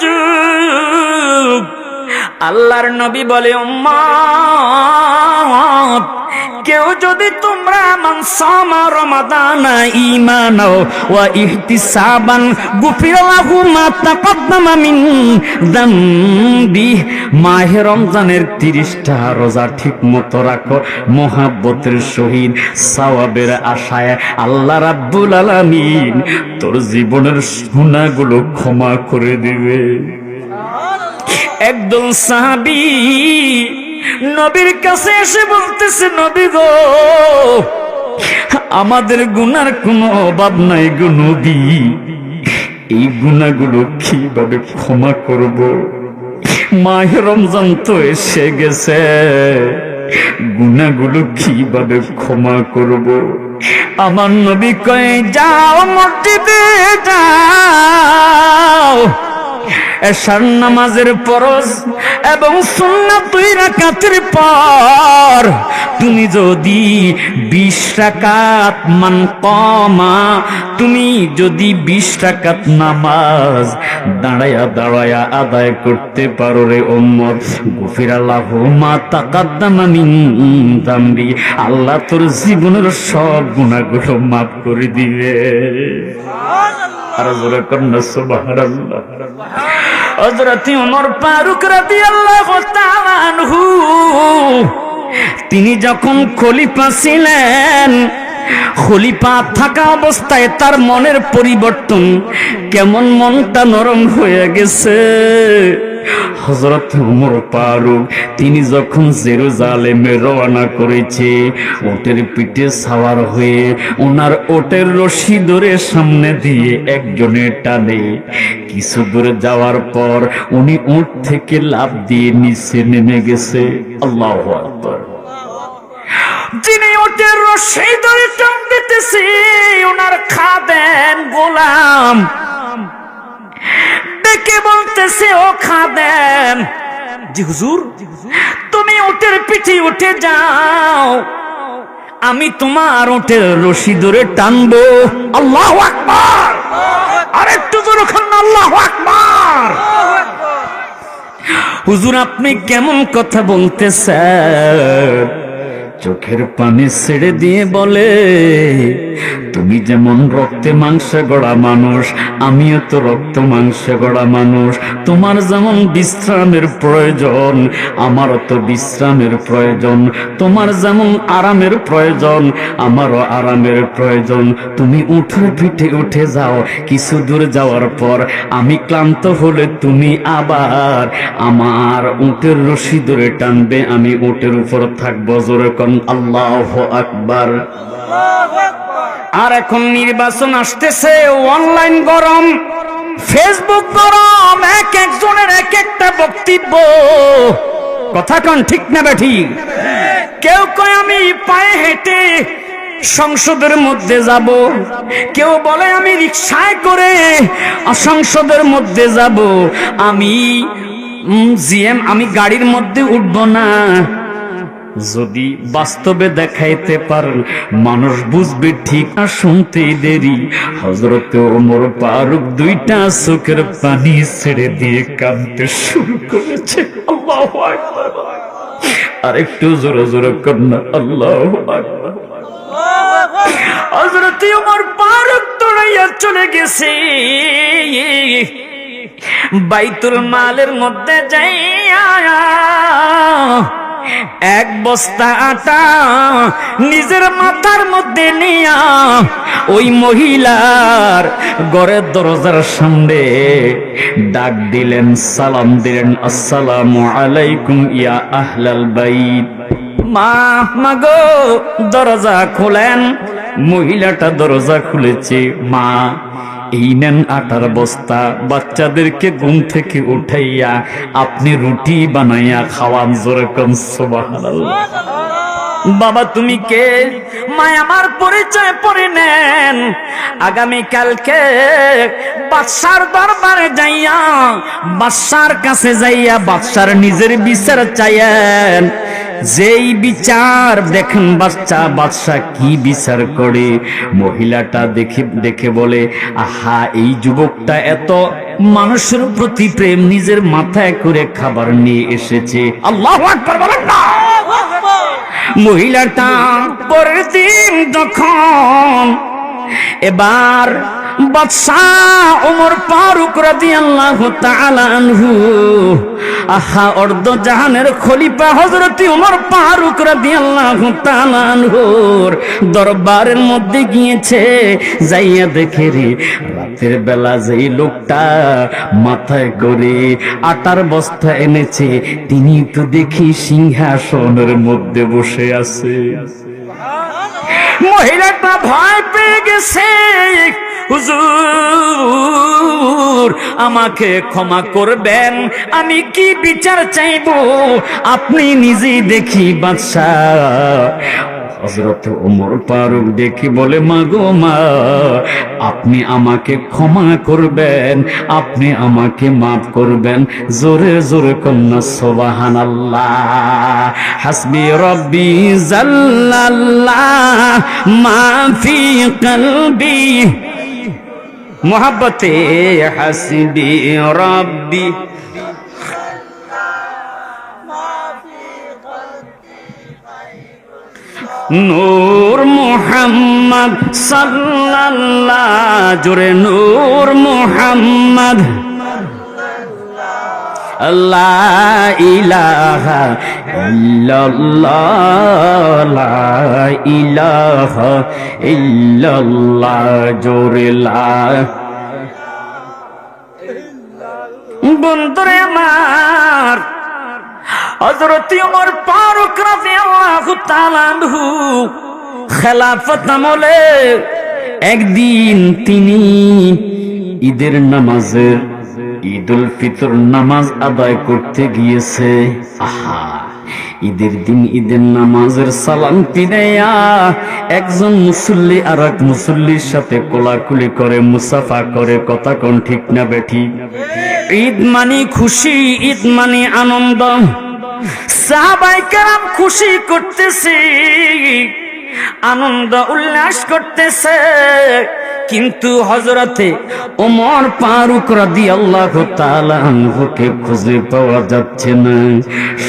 যুগ আল্লাহর নবী বলে উম্মত কেউ যদি তোমরা মান সামা রমাদানা ঈমানাও ওয়া ইহতিসাবান গুফিরা লাহু মা তাকাদ্দামা মিন যামবি মাহে রমজানের 30টা রোজা ঠিকমতো রাখো মহব্বতের সহিত সওয়াবের আশায় আল্লাহ রাব্বুল আলামিন তোর জীবনের গুনাহগুলো ক্ষমা করে দিবে। একদম সাহাবী নবীর কাছে এসে বলতেছে নবী গো আমাদের গুনার কোনো অভাব নাই গো নবী, এই গুনাহগুলো কিভাবে ক্ষমা করব? মাহে রমজান তো এসে গেছে, গুনাহগুলো কিভাবে ক্ষমা করব? আমার নবী কয় যাও মসজিদে যাও, এশার নামাজের ফরজ এবং সুন্নাত 2 রাকাতের পর তুমি যদি 20 রাকাত মান কমা, তুমি যদি 20 রাকাত নামাজ দাঁড়ায়া দাঁড়ায়া আদায় করতে পারো রে উম্মত, গুফিরাল্লাহু মা তাকাদ্দামা মিন যামবি, আল্লাহ তোর জীবনের সব গুনাহগুলো মাফ করে দিবে। আর জোরে কন্না সুবহানাল্লাহ। হযরত ওমর ফারুক রাদিয়াল্লাহু তাআলা আনহু তিনি যখন খলিফা ছিলেন, খলিফা থাকা অবস্থায় তার মনের পরিবর্তন, কেমন মনটা নরম হয়ে গেছে। হযরত ওমর ফারুক তিনি যখন জেরুজালেমে রওনা করেছে, ওটের পিঠে সাওয়ার হয়ে ওনার ওটের রশি ধরে সামনে দিয়ে একজনে টানে। কিছু দূর যাওয়ার পর উনি উট থেকে লাফ দিয়ে নিচে নেমে গেছে। আল্লাহু আকবার। যিনি ওটের রশি ধরে টান দিতেছে ওনার খাদেম গোলাম ডেকে বলতেছে ও খাদেম, জি হুজুর তুমি ওটের পিঠে উঠে যাও, আমি তোমার ওটের রশি ধরে টানবো। আল্লাহু আকবার। আরেকটু জোরে বলুন আল্লাহু আকবার। হুজুর আপনি কেমন কথা বলতেছেন? চোখের পানি ছেড়ে দিয়ে বলে, তুমি যেমন রক্তে মাংসে গড়া মানুষ, আমিও তো রক্ত মাংসে গড়া মানুষ। তোমার যেমন বিশ্রামের প্রয়োজন, আমারও তো বিশ্রামের প্রয়োজন। তোমার যেমন আরামের প্রয়োজন, আমারও আরামের প্রয়োজন। তুমি উঠে পিঠে উঠে যাও, কিছু দূর যাওয়ার পর আমি ক্লান্ত হলে তুমি আবার আমার উটের রশি ধরে টানবে, আমি উটের উপর থাকবো। জোরে কোন আল্লাহু আকবার। আর এখন নির্বাচন আসতেছে, অনলাইন গরম, ফেসবুক গরম, এক একজনের এক একটা বক্তব্য। কথা কোন ঠিক না ঠিক? কেউ কয় আমি পায়ে হেঁটে সংসদের মধ্যে যাব, কেউ বলে আমি রিকশায় করে সংসদের মধ্যে যাব, আমি আমি গাড়ির মধ্যে উঠবো না। যদি বাস্তবে দেখাইতে পারেন মানুষ বুঝবে ঠিক, না শুনতেই দেরি। হযরত ওমর ফারুক 2টা চোখের পানি ছেড়ে দিয়ে কাঁদতে শুরু করেছে। আল্লাহু আকবার। আরেকটু জোরে জোরে কন্যা আল্লাহু আকবার। হযরত ওমর ফারুক দৌড়াইয়া চলে গেছে বাইতুল মালের মধ্যে যাইয়া 1 বস্তা আটা নিজের মাথার মধ্যে নিয়া ওই মহিলার ঘরের দরজার সামনে ডাক দিলেন, সালাম দিলেন, আসসালামু আলাইকুম ইয়া আহলাল বাইত। মা গো দরজা খোলেন। মহিলাটা দরজা খুলেছে। মা এই নেন আটার বস্তা, বাচ্চাদেরকে ঘুম থেকে উঠাইয়া আপনি রুটি বানাইয়া খাওয়ান। জোরে কোন সুবহানাল্লাহ। বাবা তুমি কে? মা আমার পরিচয় পড়ে নেন, আগামী কালকে বাদশার দরবারে যাইয়া বাদশার কাছে যাইয়া বাদশার নিজের বিচার চাইয়েন যেই বিচার দেখেন বাদশা কি বিচার করে, মহিলাটা দেখে বলে, আহা এই যুবকটা এত মানুষের প্রতি প্রেম নিজের মাথায় করে খাবার নিয়ে এসেছে। আল্লাহু আকবার বলেন না। মহিলাটা পরের দিন যখন এবার বাদশাহ ওমর ফারুক রাদিয়াল্লাহু তাআলা আনহু, আহা অর্ধ জাহানের খলিফা হযরত ওমর ফারুক রাদিয়াল্লাহু তাআলা আনহুর দরবারের মধ্যে গিয়েছে, যাইয়া দেখে রে রাতের বেলা যেই লোকটা মাথায় করে আটার বস্তা এনেছে, তিনি তো দেখি সিংহাসনের মধ্যে বসে আছে। মহিলাটা ভয় পেয়ে গেছে, হুজুর আমাকে ক্ষমা করবেন, আমি কি বিচার চাইবো? আপনি নিজেই দেখি বাদশাহ। হযরত ওমর ফারুক দেখি বলে, মা গো মা, আপনি আমাকে ক্ষমা করবেন, আপনি আমাকে মাফ করবেন। জোরে জোরে কন্যা সুবহানাল্লাহ। হাসবি রব্বি জাল্লাল্লাহ মা ফি কলবি মোহাব্বতে হাসবি রব্বি নূর মুহাম্মদ সাল্লাল্লাহ, জোরে নূর মুহাম্মদ লা ইলাহা ইল্লাল্লাহ, লা ইলাহা ইল্লাল্লাহ, জোরে লা। বন্ধুরে আমার, হযরত ওমর ফারুক রাদিয়াল্লাহু তাআলা আনহু খেলাফত আমলে একদিন তিনি ঈদের নামাজের ঈদুল ফিতর নামাজ আদায় করতে গিয়েছে। আহা ঈদের দিন ঈদের নামাজের সালাম ফিরাইয়া একজন মুসল্লি আর এক মুসল্লির সাথে কোলাকুলি করে, মুসাফা করে। কথা কোন ঠিক না বেঠিক? ঈদ মানে খুশি, ঈদ মানে আনন্দ। সাহাবায়ে কেরাম খুশি করতেছে, আনন্দ উল্লাস করতেছে, কিন্তু হযরতে ওমর ফারুক রাদিয়াল্লাহু তাআলা আনহুকে খুঁজে পাওয়া যাচ্ছে না।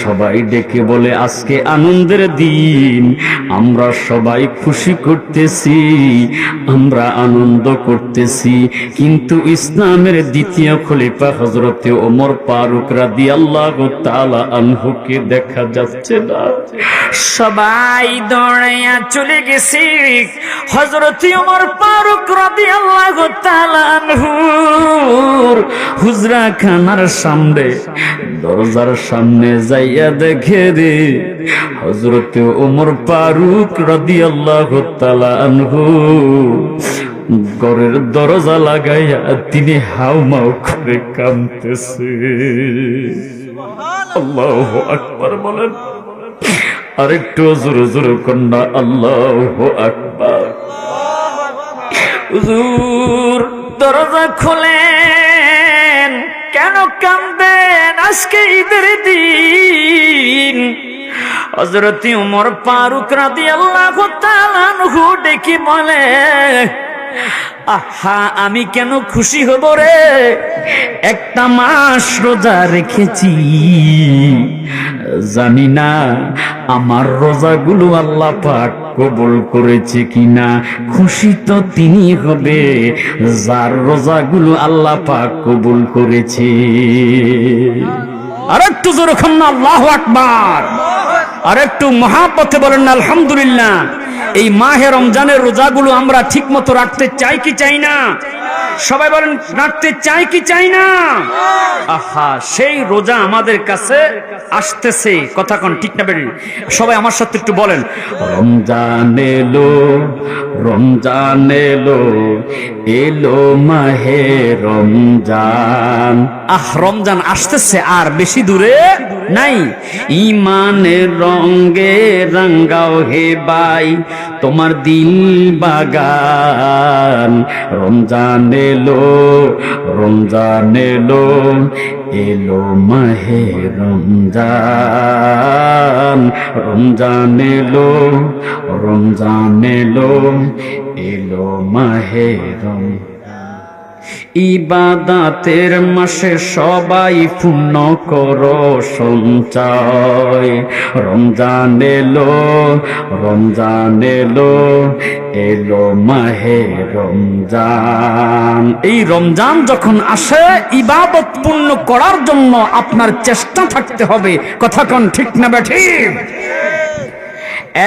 সবাই ডেকে বলে, আজকে আনন্দের দিন, আমরা সবাই খুশি করতেছি, আমরা আনন্দ করতেছি, কিন্তু ইসলামের দ্বিতীয় খলিফা হযরতে ওমর ফারুক রাদিয়াল্লাহু তাআলা আনহুকে দেখা যাচ্ছে না। সবাই দৌড়াইয়া চলে গেছে হযরত ওমর ফারুক রাদিয়াল্লাহু তাআলা আনহুর হুজরা খানার সামনে, দরজার সামনে যাইয়া দেখে রে হযরত ওমর ফারুক রাদিয়াল্লাহু তাআলা আনহু ঘরের দরজা লাগাইয়া তিনি হাউমাউ করে কাঁদতেছে। আল্লাহু আকবার বলেন, আরেকটু জোরে জোরে কন্যা আল্লাহু আকবার। হুজুর দরজা খোলেন, কেন কাঁদেন? আজকে ঈদের দিন। হযরত ওমর ফারুক রাদিয়াল্লাহু তাআলা আনহু ডেকে বলে, আহা আমি কেন খুশি হব রে? একটা মাস রোজা রেখেছি, জানি না আমার রোজাগুলো আল্লাহ পাক কবুল করেছে কিনা। খুশি তো তিনি হবে যার রোজাগুলো আল্লাহ পাক কবুল করেছে। আর একটু জোরে খান আল্লাহু আকবার, আর একটু মহাব্বতে বলেন আলহামদুলিল্লাহ। এই মাহে রমজানের রোজাগুলো আমরা ঠিক মতো রাখতে চাই কি চাই না? সবাই বলেন, রাখতে চাই কি চাই না? আহা সেই রোজা আমাদের কাছে আসতেছে। কথা কোন ঠিক না বেরি? সবাই আমার সাথে একটু বলেন, রমজান এলো, রমজান এলো, এলো মাহে রমজান। আহ রমজান আসতেছে, আর বেশি দূরে নাই। ইমানের রঙে রঙাও হে ভাই তোমার দিল বাগান। রমজান এলো, রমজান এলো, এলো মাহে রমজান, রমজান এলো, রমজান এলো, এলো মাহে রমজান। ইবাদাতের মাসে সবাই পূর্ণ করো সঞ্চয়, রমজান এলো, রমজান এলো, এলো মাহে রমজান। এই রমজান যখন আসে ইবাদত পূর্ণ করার জন্য আপনার চেষ্টা থাকতে হবে। কথা কোন ঠিক না বেঠিক?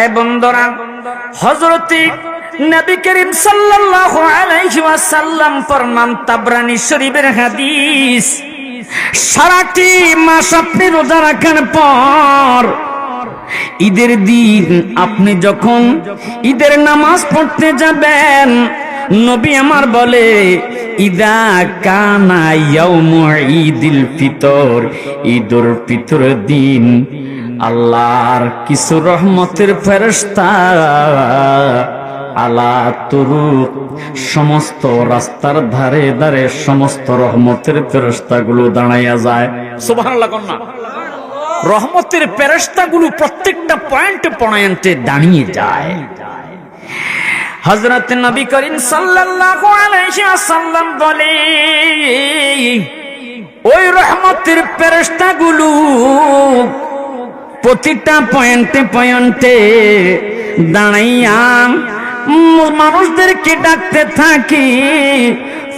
এ বন্ধুরা, হযরতে নবী করিম সাল্লাল্লাহু আলাইহি ওয়াসাল্লাম ফরমান, তাবরানী শরীফের হাদিস, সারাটি মাস আপনি রোজা রাখার পর ঈদের দিন আপনি যখন ঈদের নামাজ পড়তে যাবেন, নবী আমার বলে, ইদা কানা ইয়াউমু ঈদিল ফিতর, ঈদুল ফিতরের দিন আল্লাহর কিছু রহমতের ফেরেশতা আলা তুরুক, সমস্ত রাস্তার ধারে ধারে সমস্ত রহমতের ফেরেশতাগুলো দাঁড়াইয়া যায়। সুবহানাল্লাহ কোন না? রহমতের ফেরেশতাগুলো প্রত্যেকটা পয়েন্টে দাঁড়িয়ে যায়। হযরত নবী করিম সাল্লাল্লাহু আলাইহি ওয়াসাল্লাম বলে, ওই রহমতের ফেরেশতাগুলো প্রতিটা পয়েন্টে দাঁড়াইয়া মানুষদেরকে ডাকতে থাকি,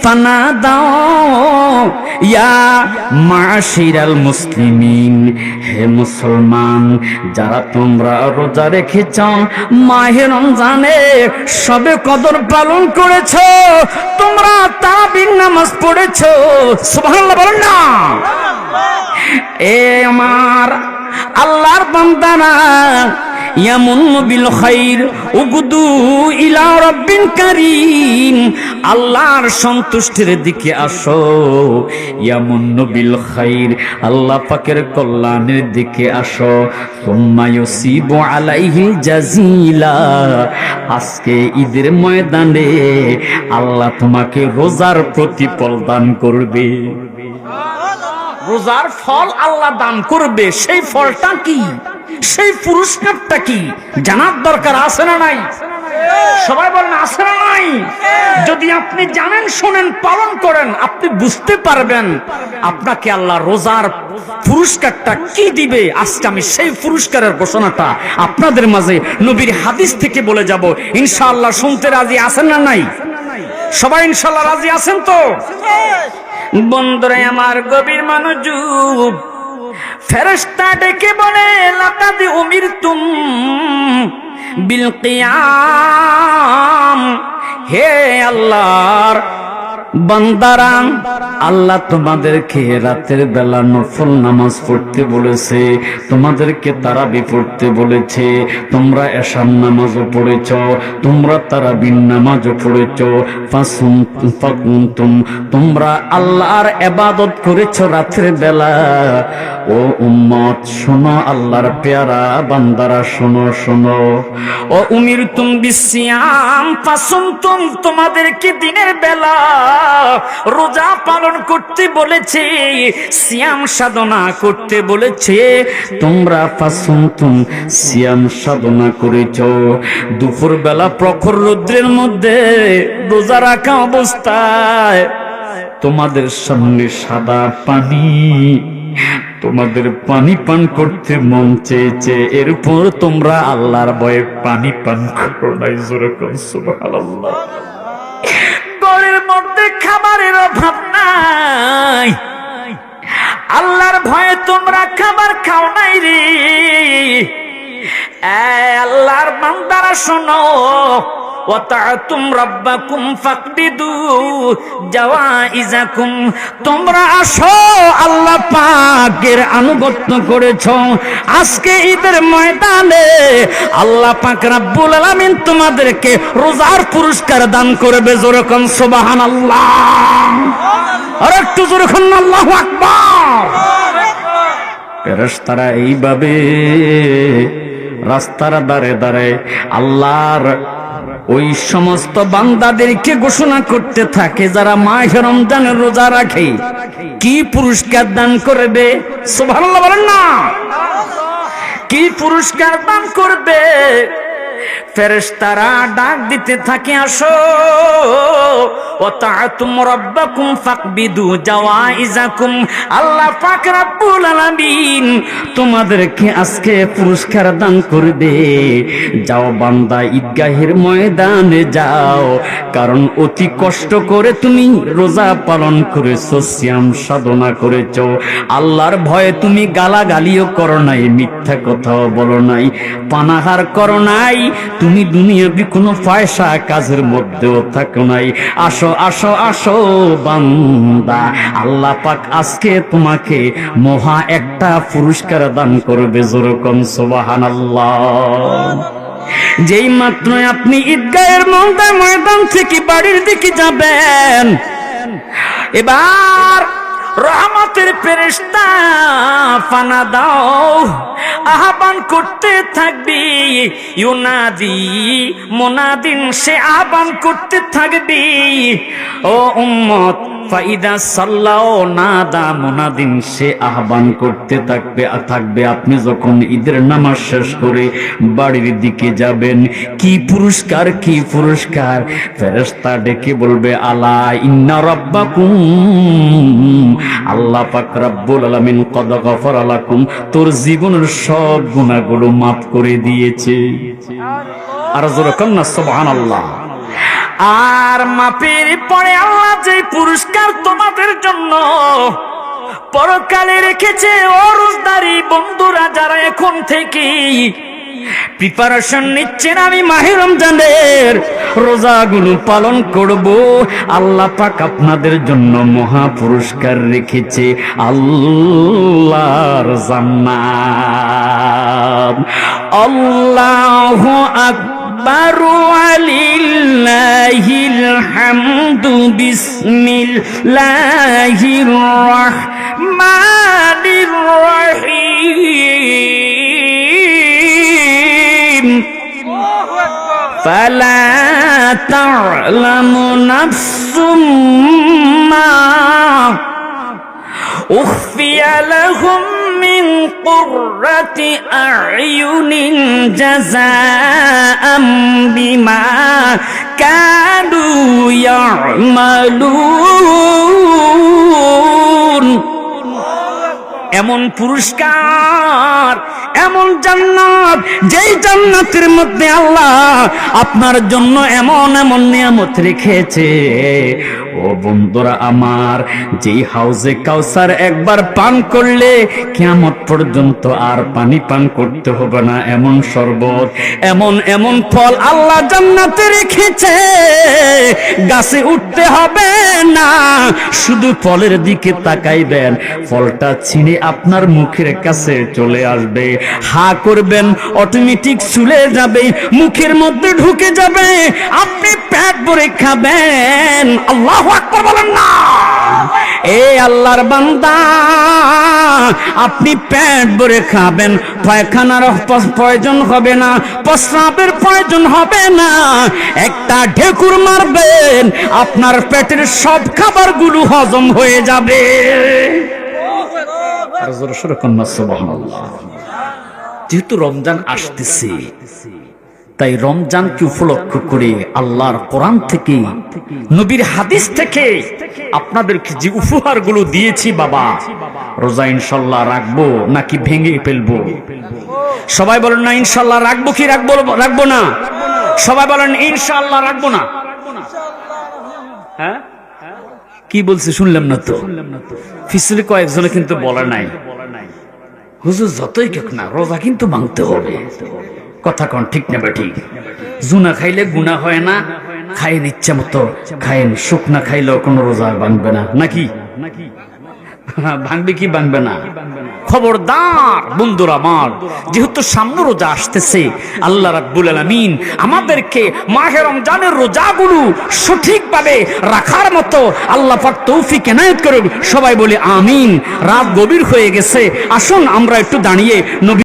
ফানা দাও ইয়া মাশিরাল মুসলিমিন, হে মুসলমান যারা তোমরা রোজা রেখেছ, মাহে রমজানে সবে কদর পালন করেছ, তোমরা তারাবির নামাজ পড়েছ, সুবহানাল্লাহ বলেন না? এ আমার আল্লাহর বান্দারা, ইয়ামুন্নু বিল খাইর উগদু ইলা রাব্বিন কারীম, আল্লাহর সন্তুষ্টির দিকে আসো। ইয়ামুন্নু বিল খাইর, আল্লাহ পাকের কল্যাণের দিকে আসো। সুম্মা ইউসিবু আলাইহি জাজিলা, আজকে ঈদের ময়দানে আল্লাহ তোমাকে রোজার প্রতিফল দান করবে। রোজার ফল আল্লাহ দান করবে। সেই ফলটা কি, সেই পুরস্কারটা কি জানার দরকার আছে না নাই? সবাই বলেন আছে না নাই? যদি আপনি জানেন, শোনেন, পালন করেন, আপনি বুঝতে পারবেন আপনাকে আল্লাহ রোজার পুরস্কারটা কি দিবে। আজকে আমি সেই পুরস্কারের ঘোষণাটা আপনাদের মাঝে নবীর হাদিস থেকে বলে যাব। ইনশাআল্লাহ শুনতে রাজি আছেন না নাই? সবাই ইনশাআল্লাহ রাজি আছেন তো? বন্ধুরা আমার, গভীর মনোযোগ। ফেরেশতা ডেকে বলে, লাকাদ উমিরতুম বিল কিয়াম, হে আল্লাহর বান্দারা, আল্লাহ তোমাদেরকে রাতের বেলা নফল নামাজ পড়তে বলেছে, তোমাদেরকে তারাবি পড়তে বলেছে, তোমরা এশার নামাজও পড়েছ, তোমরা তারাবির নামাজও পড়েছ, ফাকুনতুম, তোমরা আল্লাহর ইবাদত করেছ রাতের বেলা। ও উম্মত শোনো, আল্লাহর পেয়ারা বান্দারা শোনো, শোনো। ও উমিরতুম বিসিয়াম ফাসুমতুম, তোমাদেরকে দিনের বেলা রোজা পালন করতে বলেছে, সিয়াম সাধনা করতে বলেছে, তোমরা ফাসুমতুম সিয়াম সাধনা করেছ। দুপুর বেলা প্রখর রৌদ্রের মধ্যে রোজা রাখা অবস্থায় তোমাদের সামনে সাদা পানি, তোমাদের পানি পান করতে মন চেয়েছে, এরপর তোমরা আল্লাহর ভয়ে পানি পান করো নাই। যেরকম সুবহানাল্লাহ। ঘরের মধ্যে খাবারের অভাব নাই, আল্লাহর ভয়ে তোমরা খাবার খাও নাই রে। আল্লাহর বান্দারা শোনো, ওয়াতাতুম রাব্বাকুম ফাকবিদু জাওয়াইজাকুম, তোমরা আসো আল্লাহ পাকের আনুগত্য করেছো। আজকে ঈদের ময়দানে আল্লাহ পাক রব্বুল আলামিন তোমাদেরকে রোজার পুরস্কার দান করবে। যেরকম সুবহানাল্লাহ, আর একটু জোরে খান আল্লাহু আকবার। ফেরেশতারা এইভাবে রাস্তার ধারে ধারে আল্লাহর ওই সমস্ত বান্দাদেরকে ঘোষণা করতে থাকে যারা মাহে রমজানের রোজা রাখে, কি পুরস্কার দান করবে? সুবহানাল্লাহ বলেন না। কি পুরস্কার দান করবে? ফেরেশতারা ডাক দিতে থাকে, আসো ওয়াতাআতুম রাব্বাকুম ফাকবিদু জাওয়াইজাকুম। আল্লাহ পাক রব্বুল আলামিন তোমাদেরকে আজকে পুরস্কার দান করবে। যাও বান্দা, ঈদগাহের ময়দানে যাও, কারণ অতি কষ্ট করে তুমি রোজা পালন করেছো, সিয়াম সাধনা করেছো, আল্লাহর ভয়ে তুমি গালাগালিও করো নাই, মিথ্যা কথাও বলো নাই, পানাহার করো নাই, তুমি দুনিয়াবি কোনো পয়সা কাজের মধ্যেও থাকো নাই। আসো আসো আসো বান্দা, আল্লাহ পাক আজকে তোমাকে মহা একটা পুরস্কার দান করবে। যেরকম সুবহানাল্লাহ। যেই মাত্র আপনি ঈদগাহের ময়দান থেকে বাড়ির দিকে যাবেন, এবার রহমতের ফেরেশতা ফানা দাও আহ্বান করতে থাকবি, ইউনাদি মুনাদিন, সে আহ্বান করতে থাকবি, ও উম্মত ফাইদা সাল্লাও নাদা মুনাদিন, সে আহ্বান করতে থাকবে আপনি যখন ঈদের নামাজ শেষ করে বাড়ির দিকে যাবেন। কি পুরস্কার, কি পুরস্কার! ফেরেশতা ডেকে বলবে, আলা ইন্না রাব্বাকুম, আল্লাহ পাক রব্বুল আলামিন কদ গফারা লাকুম, তোর জীবনের সব গুনাহগুলো মাফ করে দিয়েছে। আর জোরে কন্না সুবহানাল্লাহ। আর মাফের পরে আল্লাহ যে পুরস্কার তোমাদের জন্য পরকালে রেখেছে, ও রোজদারি বন্ধুরা যারা এখন থেকে প্রিপারেশন নিচ্ছেন, আমি মাহে রমজানের রোজাগুলো পালন করব, আল্লাহ পাক আপনাদের জন্য মহা পুরস্কার রেখেছে, আল্লাহর জান্নাত। আল্লাহু আকবার ওয়ালিল্লাহিল হামদু, বিসমিল্লাহির রাহমানির রাহিম। ফালা তা'লামু নাফসুম মা উখফিয়া লাহুম মিন কুররাতি আ'য়ুনিন জাযাআম বিমা কানু ইয়া'মালুন। এমন পুরস্কার, এমন জান্নাত, যেই জান্নাতের মধ্যে আল্লাহ আপনার জন্য এমন এমন নিয়ামত রেখেছে। ও বন্ধুরা আমার, যেই হাউজে কাউসার একবার পান করলে কিয়ামত পর্যন্ত আর পানি পান করতে হবে না, এমন শরবত, এমন এমন ফল আল্লাহ জান্নাতে রেখেছে। গাছে উঠতে হবে না, শুধু ফলের দিকে তাকাইবেন, ফলটা ছিঁড়ে আপনার মুখের কাছে চলে আসবে, হা করবেন অটোমেটিক চলে যাবে, মুখের মধ্যে ঢুকে যাবে, আপনি পেট ভরে খাবেন। আল্লাহু আকবার বলেন না। এ আল্লাহর বান্দা, আপনি পেট ভরে খাবেন, পায়খানার প্রয়োজন হবে না, প্রস্রাবের প্রয়োজন হবে না, একটা ঢেকুর মারবেন, আপনার পেটের সব খাবারগুলো হজম হয়ে যাবে। যেহেতু রমজান আসতেছে, তাই রমজানকে উপলক্ষ করে আল্লাহর কোরআন থেকে, নবীর হাদিস থেকে আপনাদেরকে যে উপহারগুলো দিয়েছি, বাবা রোজা ইনশাল্লাহ রাখবো নাকি ভেঙে ফেলবো? সবাই বলেন না ইনশাল্লাহ রাখবো কি রাখবো না? সবাই বলেন ইনশাল্লাহ রাখবো না। হ্যাঁ, কি বলছে শুনলাম না তো। ফিসলে কয়েকজনে কিন্তু বলা নাই, হুজুর যতই কেক না রোজা কিন্তু ভাঙতে হবে। কথা কোন ঠিক না ঠিক? জুনা খাইলে গুনাহ হয় না, খাইন ইচ্ছা মতো খাইন, শুকনা খাইলেও কোনো রোজা ভাঙবে না নাকি? ভাঙবে কি ভাঙবে না? খবরদার বন্ধুরা আমার, যেহেতু সামনে রোজা আসতেছে, আল্লাহ রাব্বুল আলামিন আমাদেরকে মাহে রমজানের রোজাগুলো সঠিকভাবে রাখার মতো আল্লাহ পাক তৌফিক এনায়েত করুন। সবাই বলে আমিন। রাত গভীর হয়ে গেছে, আসুন আমরা একটু দাঁড়িয়ে নবী